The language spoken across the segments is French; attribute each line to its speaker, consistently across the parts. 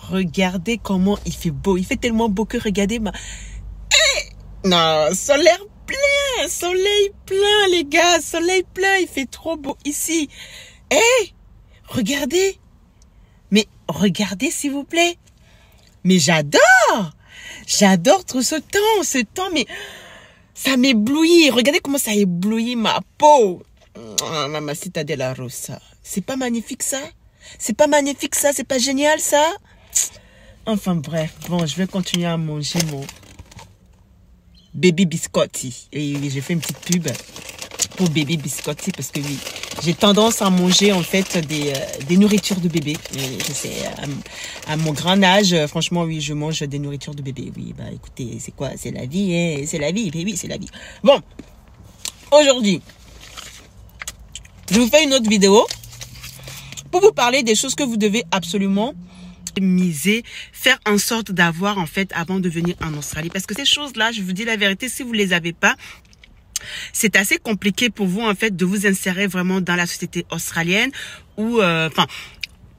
Speaker 1: Regardez comment il fait beau. Il fait tellement beau que regardez ma... Non, soleil plein, les gars. Soleil plein, il fait trop beau ici. Regardez. Mais regardez, s'il vous plaît. Mais j'adore tout ce temps, mais ça m'éblouit. Regardez comment ça éblouit ma peau. Oh, Mamacita de la Rosa. C'est pas magnifique ça? C'est pas magnifique ça? C'est pas génial ça? Enfin bref, bon, je vais continuer à manger mon Baby Biscotti. Et j'ai fait une petite pub pour Baby Biscotti parce que oui, j'ai tendance à manger en fait des nourritures de bébé. Je sais, à mon grand âge, franchement oui, je mange des nourritures de bébé. Oui, bah écoutez, c'est quoi? C'est la vie, hein? C'est la vie, baby, c'est la vie. Bon, aujourd'hui, je vous fais une autre vidéo pour vous parler des choses que vous devez absolument miser, faire en sorte d'avoir en fait avant de venir en Australie. Parce que ces choses-là, je vous dis la vérité, si vous les avez pas, c'est assez compliqué pour vous en fait de vous insérer vraiment dans la société australienne ou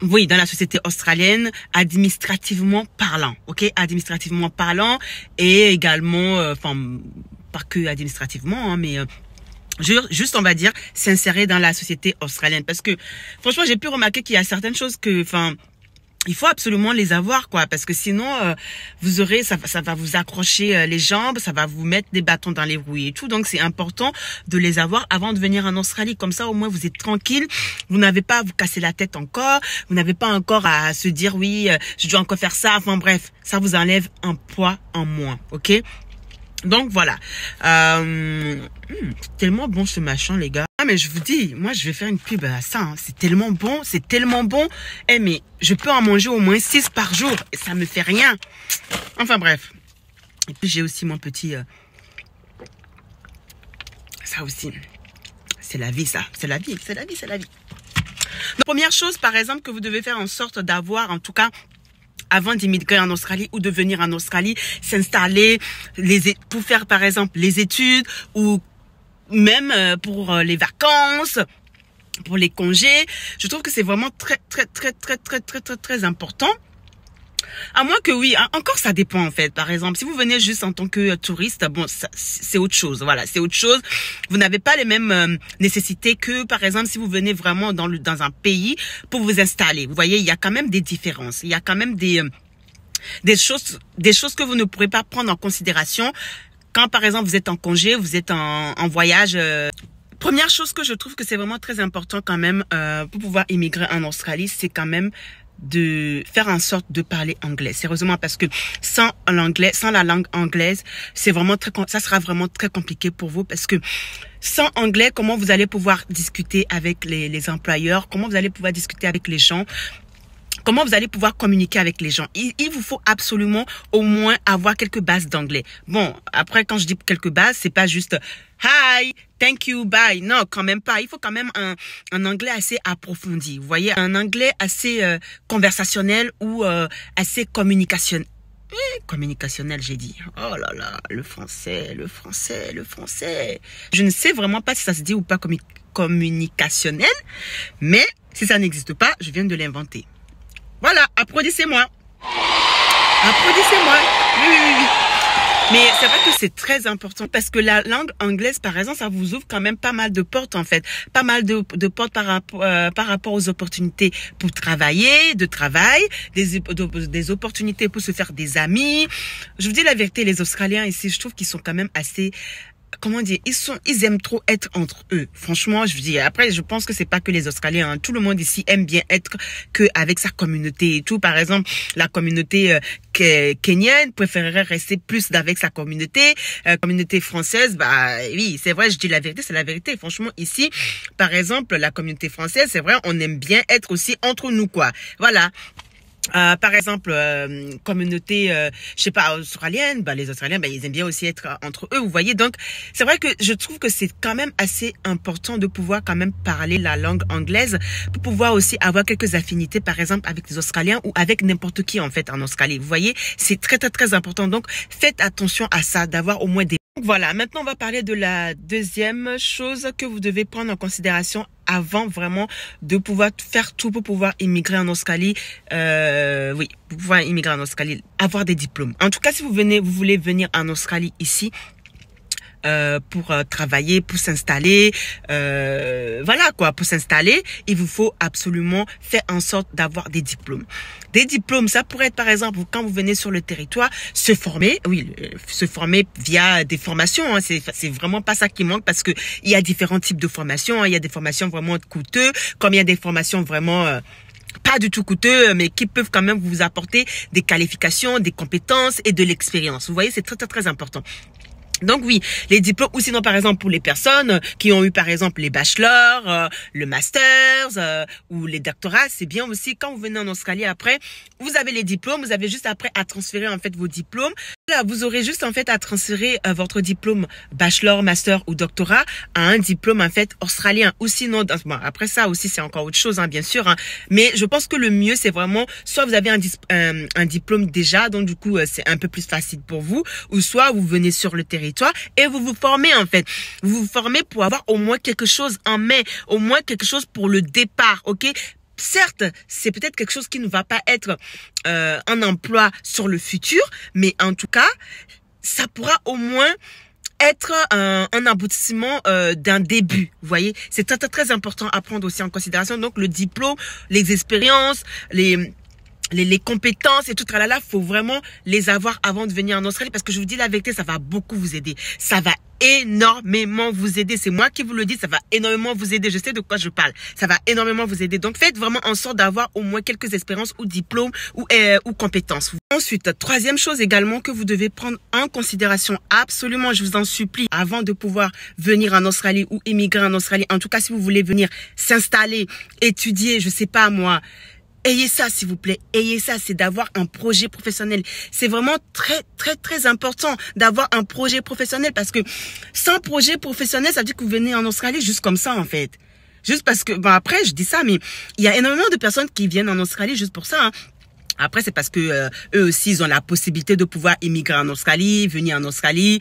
Speaker 1: oui, dans la société australienne, administrativement parlant, ok, administrativement parlant et également, pas que administrativement, hein, mais juste on va dire s'insérer dans la société australienne parce que franchement j'ai pu remarquer qu'il y a certaines choses que, il faut absolument les avoir, quoi, parce que sinon, vous aurez, ça va vous accrocher les jambes, ça va vous mettre des bâtons dans les roues et tout. Donc, c'est important de les avoir avant de venir en Australie. Comme ça, au moins, vous êtes tranquille. Vous n'avez pas à vous casser la tête encore. Vous n'avez pas encore à se dire, oui, je dois encore faire ça. Enfin, bref, ça vous enlève un poids en moins, ok? Donc voilà, c'est tellement bon ce machin les gars. Ah mais je vous dis, moi je vais faire une pub à ça, hein. C'est tellement bon, c'est tellement bon. Mais je peux en manger au moins 6 par jour et ça me fait rien. Enfin bref. Et puis j'ai aussi mon petit... ça aussi, c'est la vie ça, c'est la vie, c'est la vie, c'est la vie. Donc, première chose par exemple que vous devez faire en sorte d'avoir en tout cas... avant d'immigrer en Australie ou de venir en Australie, s'installer pour faire par exemple les études ou même pour les vacances, pour les congés. Je trouve que c'est vraiment très important. À moins que oui, encore ça dépend en fait. Par exemple, si vous venez juste en tant que touriste, bon, c'est autre chose. Voilà, c'est autre chose. Vous n'avez pas les mêmes nécessités que, par exemple, si vous venez vraiment dans un pays pour vous installer. Vous voyez, il y a quand même des différences. Il y a quand même des choses que vous ne pourrez pas prendre en considération quand, par exemple, vous êtes en congé, vous êtes en voyage. Première chose que je trouve que c'est vraiment très important quand même pour pouvoir immigrer en Australie, c'est quand même de faire en sorte de parler anglais. Sérieusement, parce que sans la langue anglaise, ça sera vraiment très compliqué pour vous parce que sans anglais, comment vous allez pouvoir discuter avec les employeurs, comment vous allez pouvoir discuter avec les gens, comment vous allez pouvoir communiquer avec les gens. Il vous faut absolument au moins avoir quelques bases d'anglais. Bon, après, quand je dis quelques bases, c'est pas juste hi, thank you, bye. Non, quand même pas. Il faut quand même un anglais assez approfondi. Vous voyez, un anglais assez conversationnel ou assez communicationnel. Communicationnel, j'ai dit. Oh là là, le français. Je ne sais vraiment pas si ça se dit ou pas communicationnel, mais si ça n'existe pas, je viens de l'inventer. Voilà, applaudissez-moi. Applaudissez-moi. Oui. Mais c'est vrai que c'est très important parce que la langue anglaise, par exemple, ça vous ouvre quand même pas mal de portes en fait. Pas mal de portes par rapport aux opportunités pour travailler, des opportunités pour se faire des amis. Je vous dis la vérité, les Australiens ici, je trouve qu'ils sont quand même assez... Comment dire, ils aiment trop être entre eux. Franchement, je vous dis, après, je pense que c'est pas que les Australiens, hein. Tout le monde ici aime bien être avec sa communauté et tout. Par exemple, la communauté kenyane préférerait rester plus avec sa communauté. Communauté française, bah oui, c'est vrai, je dis la vérité, c'est la vérité. Franchement, ici, par exemple, la communauté française, c'est vrai, on aime bien être aussi entre nous, quoi. Voilà. Par exemple, communauté, je sais pas, australienne, bah les Australiens, bah ils aiment bien aussi être entre eux, vous voyez. Donc, c'est vrai que je trouve que c'est quand même assez important de pouvoir quand même parler la langue anglaise pour pouvoir aussi avoir quelques affinités, par exemple, avec les Australiens ou avec n'importe qui en fait en Australie. Vous voyez, c'est très important. Donc, faites attention à ça, d'avoir au moins des... Voilà, maintenant on va parler de la deuxième chose que vous devez prendre en considération avant vraiment de pouvoir faire tout pour pouvoir immigrer en Australie. Oui, pour pouvoir immigrer en Australie, avoir des diplômes. En tout cas, si vous voulez venir en Australie ici, pour travailler, pour s'installer, voilà quoi, pour s'installer, il vous faut absolument faire en sorte d'avoir des diplômes. Des diplômes, ça pourrait être par exemple, quand vous venez sur le territoire, se former, oui, se former via des formations, hein, c'est vraiment pas ça qui manque parce que il y a différents types de formations, hein, il y a des formations vraiment coûteuses, comme il y a des formations vraiment pas du tout coûteux, mais qui peuvent quand même vous apporter des qualifications, des compétences et de l'expérience. Vous voyez, c'est très très très important. Donc oui, les diplômes, ou sinon par exemple pour les personnes qui ont eu par exemple les bachelors, le masters ou les doctorats, c'est bien aussi quand vous venez en Australie après, vous avez les diplômes, vous avez juste après à transférer en fait vos diplômes. Là, vous aurez juste en fait à transférer votre diplôme bachelor, master ou doctorat à un diplôme en fait australien ou sinon, bon, après ça aussi c'est encore autre chose hein, bien sûr, hein, mais je pense que le mieux c'est vraiment soit vous avez un diplôme déjà, donc du coup c'est un peu plus facile pour vous, ou soit vous venez sur le territoire et vous vous formez en fait. Vous vous formez pour avoir au moins quelque chose en main, au moins quelque chose pour le départ, ok? Certes, c'est peut-être quelque chose qui ne va pas être un emploi sur le futur, mais en tout cas, ça pourra au moins être un aboutissement d'un début. Vous voyez, c'est très, très, très important à prendre aussi en considération. Donc, le diplôme, les expériences, les compétences et tout tralala, faut vraiment les avoir avant de venir en Australie parce que je vous dis la vérité, ça va beaucoup vous aider. Ça va énormément vous aider. C'est moi qui vous le dis, ça va énormément vous aider. Je sais de quoi je parle. Ça va énormément vous aider. Donc, faites vraiment en sorte d'avoir au moins quelques expériences ou diplômes ou compétences. Ensuite, troisième chose également que vous devez prendre en considération, absolument, je vous en supplie, avant de pouvoir venir en Australie ou immigrer en Australie. En tout cas, si vous voulez venir s'installer, étudier, je sais pas moi, ayez ça, s'il vous plaît. Ayez ça, c'est d'avoir un projet professionnel. C'est vraiment très, très, très important d'avoir un projet professionnel parce que sans projet professionnel, ça veut dire que vous venez en Australie juste comme ça, en fait. Juste parce que, bon, après, je dis ça, mais il y a énormément de personnes qui viennent en Australie juste pour ça, hein. Après, c'est parce que eux aussi, ils ont la possibilité de pouvoir immigrer en Australie, venir en Australie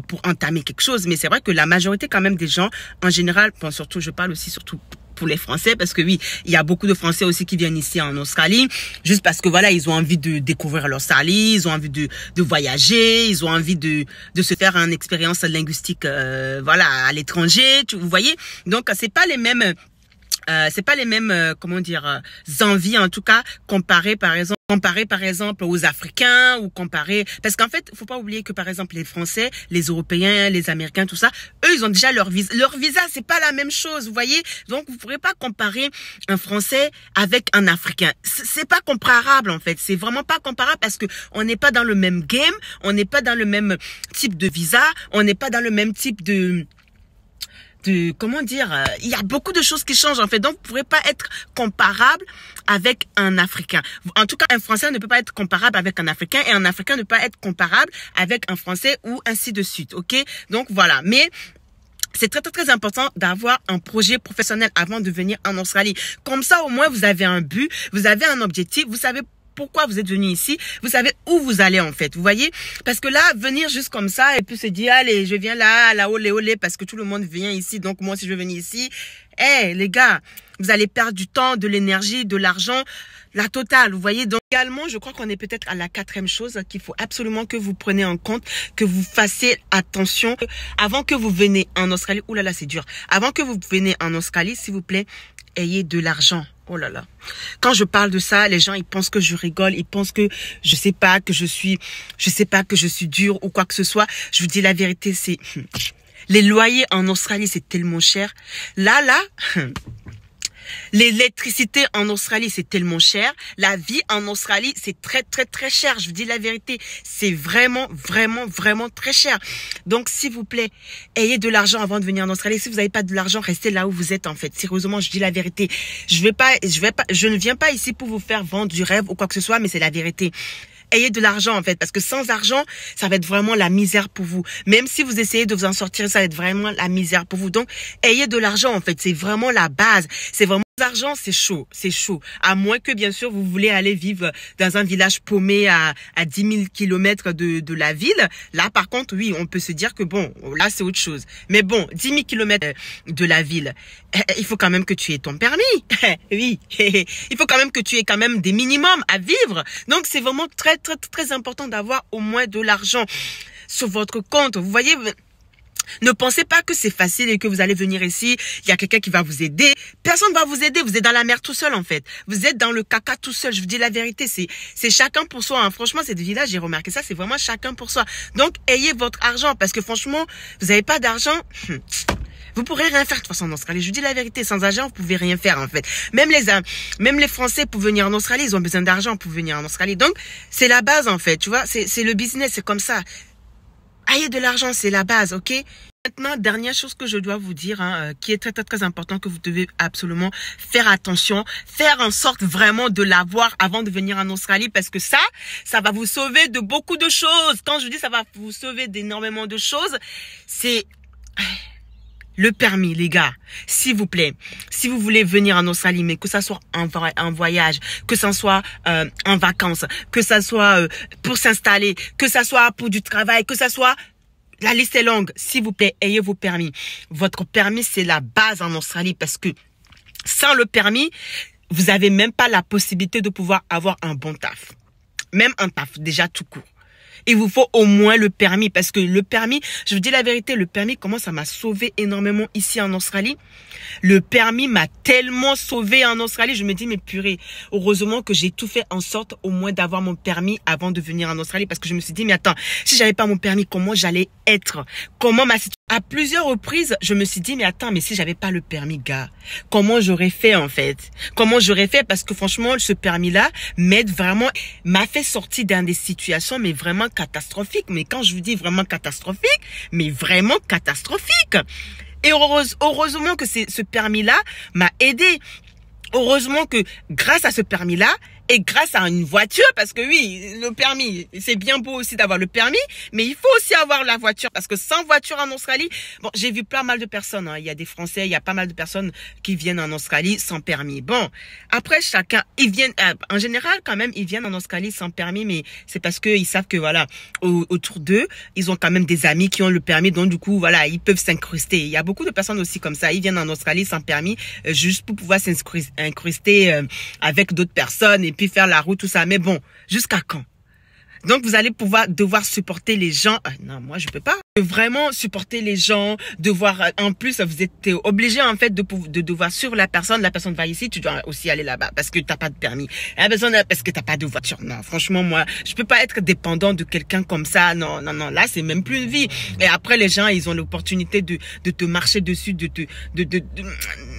Speaker 1: pour entamer quelque chose. Mais c'est vrai que la majorité quand même des gens, en général, bon, surtout, je parle aussi surtout pour les Français, parce que oui, il y a beaucoup de Français aussi qui viennent ici en Australie, juste parce que voilà, ils ont envie de découvrir l'Australie, ils ont envie de voyager, ils ont envie de se faire une expérience linguistique, voilà, à l'étranger, vous voyez. Donc, c'est pas les mêmes comment dire, envies en tout cas comparé par exemple aux Africains ou parce qu'en fait faut pas oublier que par exemple les Français, les Européens, les Américains, tout ça, eux ils ont déjà leur visa, c'est pas la même chose, vous voyez. Donc vous pourrez pas comparer un Français avec un Africain, c'est pas comparable en fait, c'est vraiment pas comparable parce que on n'est pas dans le même game, on n'est pas dans le même type de visa, on n'est pas dans le même type de comment dire, il y a beaucoup de choses qui changent en fait, donc vous ne pourrez pas être comparable avec un Africain. En tout cas, un Français ne peut pas être comparable avec un Africain et un Africain ne peut pas être comparable avec un Français ou ainsi de suite, ok? Donc voilà, mais c'est très, très, très important d'avoir un projet professionnel avant de venir en Australie. Comme ça, au moins, vous avez un but, vous avez un objectif, vous savez pourquoi vous êtes venu ici, vous savez où vous allez en fait, vous voyez, parce que là, venir juste comme ça et puis se dire, allez, je viens là, olé, olé, parce que tout le monde vient ici, donc moi si je veux venir ici, les gars, vous allez perdre du temps, de l'énergie, de l'argent, la totale, vous voyez. Donc également, je crois qu'on est peut-être à la quatrième chose qu'il faut absolument que vous preniez en compte, que vous fassiez attention avant que vous venez en Australie. Ouh là là, c'est dur. Avant que vous venez en Australie, s'il vous plaît, ayez de l'argent. Oh là là. Quand je parle de ça, les gens, ils pensent que je rigole, ils pensent que je sais pas que je suis dure ou quoi que ce soit. Je vous dis la vérité, c'est les loyers en Australie, c'est tellement cher. Là, l'électricité en Australie, c'est tellement cher. La vie en Australie, c'est très, très, très cher. Je vous dis la vérité. C'est vraiment, vraiment, vraiment très cher. Donc, s'il vous plaît, ayez de l'argent avant de venir en Australie. Si vous n'avez pas de l'argent, restez là où vous êtes, en fait. Sérieusement, je dis la vérité. Je ne viens pas ici pour vous faire vendre du rêve ou quoi que ce soit, mais c'est la vérité. Ayez de l'argent en fait, parce que sans argent, ça va être vraiment la misère pour vous. Même si vous essayez de vous en sortir, ça va être vraiment la misère pour vous. Donc, ayez de l'argent en fait, c'est vraiment la base. C'est vraiment L'argent, c'est chaud, c'est chaud. À moins que, bien sûr, vous voulez aller vivre dans un village paumé à 10 000 kilomètres de la ville. Là, par contre, oui, on peut se dire que bon, là, c'est autre chose. Mais bon, 10 000 kilomètres de la ville, il faut quand même que tu aies ton permis. Oui, il faut quand même que tu aies quand même des minimums à vivre. Donc, c'est vraiment très, très, très important d'avoir au moins de l'argent sur votre compte. Vous voyez... Ne pensez pas que c'est facile et que vous allez venir ici, il y a quelqu'un qui va vous aider. Personne ne va vous aider, vous êtes dans la mer tout seul en fait. Vous êtes dans le caca tout seul, je vous dis la vérité, c'est chacun pour soi. Hein. Franchement, c'est des villages, j'ai remarqué ça, c'est vraiment chacun pour soi. Donc, ayez votre argent parce que franchement, vous n'avez pas d'argent... Vous pourrez rien faire de toute façon en Australie. Je vous dis la vérité, sans argent, vous pouvez rien faire en fait. Même les Français pour venir en Australie, ils ont besoin d'argent pour venir en Australie. Donc, c'est la base en fait, tu vois. C'est le business, c'est comme ça. Ayez de l'argent, c'est la base, ok? Maintenant, dernière chose que je dois vous dire, hein, qui est très, très, très important, que vous devez absolument faire attention, faire en sorte vraiment de l'avoir avant de venir en Australie, parce que ça va vous sauver de beaucoup de choses. Quand je dis ça va vous sauver d'énormément de choses, c'est... Le permis, les gars, s'il vous plaît, si vous voulez venir en Australie, mais que ça soit en voyage, que ça soit en vacances, que ça soit pour s'installer, que ça soit pour du travail, que ça soit... La liste est longue. S'il vous plaît, ayez vos permis. Votre permis, c'est la base en Australie parce que sans le permis, vous n'avez même pas la possibilité de pouvoir avoir un bon taf. Même un taf, déjà tout court. Il vous faut au moins le permis parce que le permis, je vous dis la vérité, le permis, comment ça m'a sauvé énormément ici en Australie. Le permis m'a tellement sauvé en Australie. Je me dis, mais purée, heureusement que j'ai tout fait en sorte au moins d'avoir mon permis avant de venir en Australie parce que je me suis dit, mais attends, si j'avais pas mon permis, comment j'allais être? Comment ma situation? À plusieurs reprises, je me suis dit, mais attends, mais si j'avais pas le permis, gars, comment j'aurais fait en fait? Comment j'aurais fait? Parce que franchement, ce permis-là m'aide vraiment, m'a fait sortir dans des situations, mais vraiment catastrophiques. Mais quand je vous dis vraiment catastrophique, mais vraiment catastrophique. Et heureusement que ce permis-là m'a aidé. Heureusement que grâce à ce permis-là, et grâce à une voiture, parce que oui, le permis, c'est bien beau aussi d'avoir le permis, mais il faut aussi avoir la voiture, parce que sans voiture en Australie, bon, j'ai vu pas mal de personnes, hein, il y a des Français, il y a pas mal de personnes qui viennent en Australie sans permis. Bon, après chacun, ils viennent, en général quand même, ils viennent en Australie sans permis, mais c'est parce qu'ils savent que voilà, autour d'eux, ils ont quand même des amis qui ont le permis, donc du coup, voilà, ils peuvent s'incruster. Il y a beaucoup de personnes aussi comme ça, ils viennent en Australie sans permis, juste pour pouvoir s'incruster avec d'autres personnes, et puis faire la route, tout ça. Mais bon, jusqu'à quand? Donc, vous allez devoir supporter les gens. Non, moi, je peux pas. Vraiment supporter les gens, devoir, en plus, vous êtes obligé, en fait, de devoir suivre la personne va ici, tu dois aussi aller là-bas parce que t'as pas de permis. Parce que t'as pas de voiture. Non, franchement, moi, je peux pas être dépendant de quelqu'un comme ça. Non, non, non, là, c'est même plus une vie. Et après, les gens, ils ont l'opportunité de te marcher dessus, de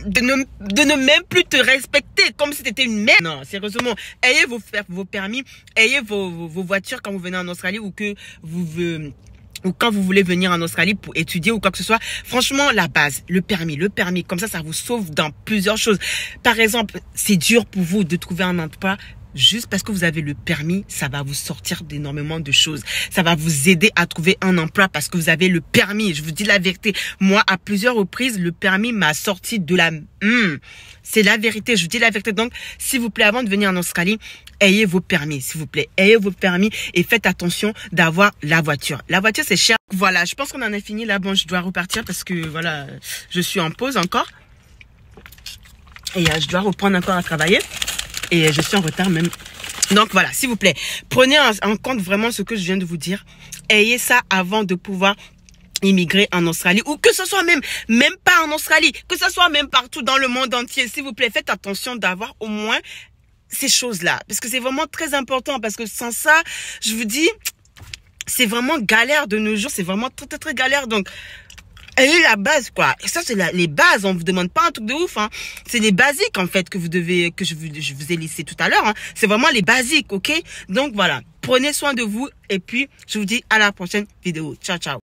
Speaker 1: ne même plus te respecter comme si t'étais une merde. Non, sérieusement, ayez vos permis, ayez vos voitures quand vous venez en Australie ou quand vous voulez venir en Australie pour étudier ou quoi que ce soit. Franchement, la base, le permis, comme ça vous sauve dans plusieurs choses. Par exemple, c'est dur pour vous de trouver un emploi. Juste parce que vous avez le permis, ça va vous sortir d'énormément de choses. Ça va vous aider à trouver un emploi parce que vous avez le permis. Je vous dis la vérité. Moi, à plusieurs reprises, le permis m'a sorti de la... C'est la vérité, je vous dis la vérité. Donc, s'il vous plaît, avant de venir en Australie, ayez vos permis, s'il vous plaît. Ayez vos permis et faites attention d'avoir la voiture. La voiture, c'est cher. Voilà, je pense qu'on en a fini là. Bon, je dois repartir parce que, voilà, je suis en pause encore. Et je dois reprendre encore à travailler. Et je suis en retard même. Donc voilà, s'il vous plaît, prenez en compte vraiment ce que je viens de vous dire. Ayez ça avant de pouvoir immigrer en Australie. Ou que ce soit même pas en Australie. Que ce soit même partout dans le monde entier. S'il vous plaît, faites attention d'avoir au moins ces choses-là. Parce que c'est vraiment très important. Parce que sans ça, je vous dis, c'est vraiment galère de nos jours. C'est vraiment très, très, très galère. Donc... ayez la base, quoi. Et ça, c'est les bases. On vous demande pas un truc de ouf, hein. C'est les basiques, en fait, que je vous ai laissé tout à l'heure, hein. C'est vraiment les basiques, ok? Donc, voilà. Prenez soin de vous. Et puis, je vous dis à la prochaine vidéo. Ciao, ciao.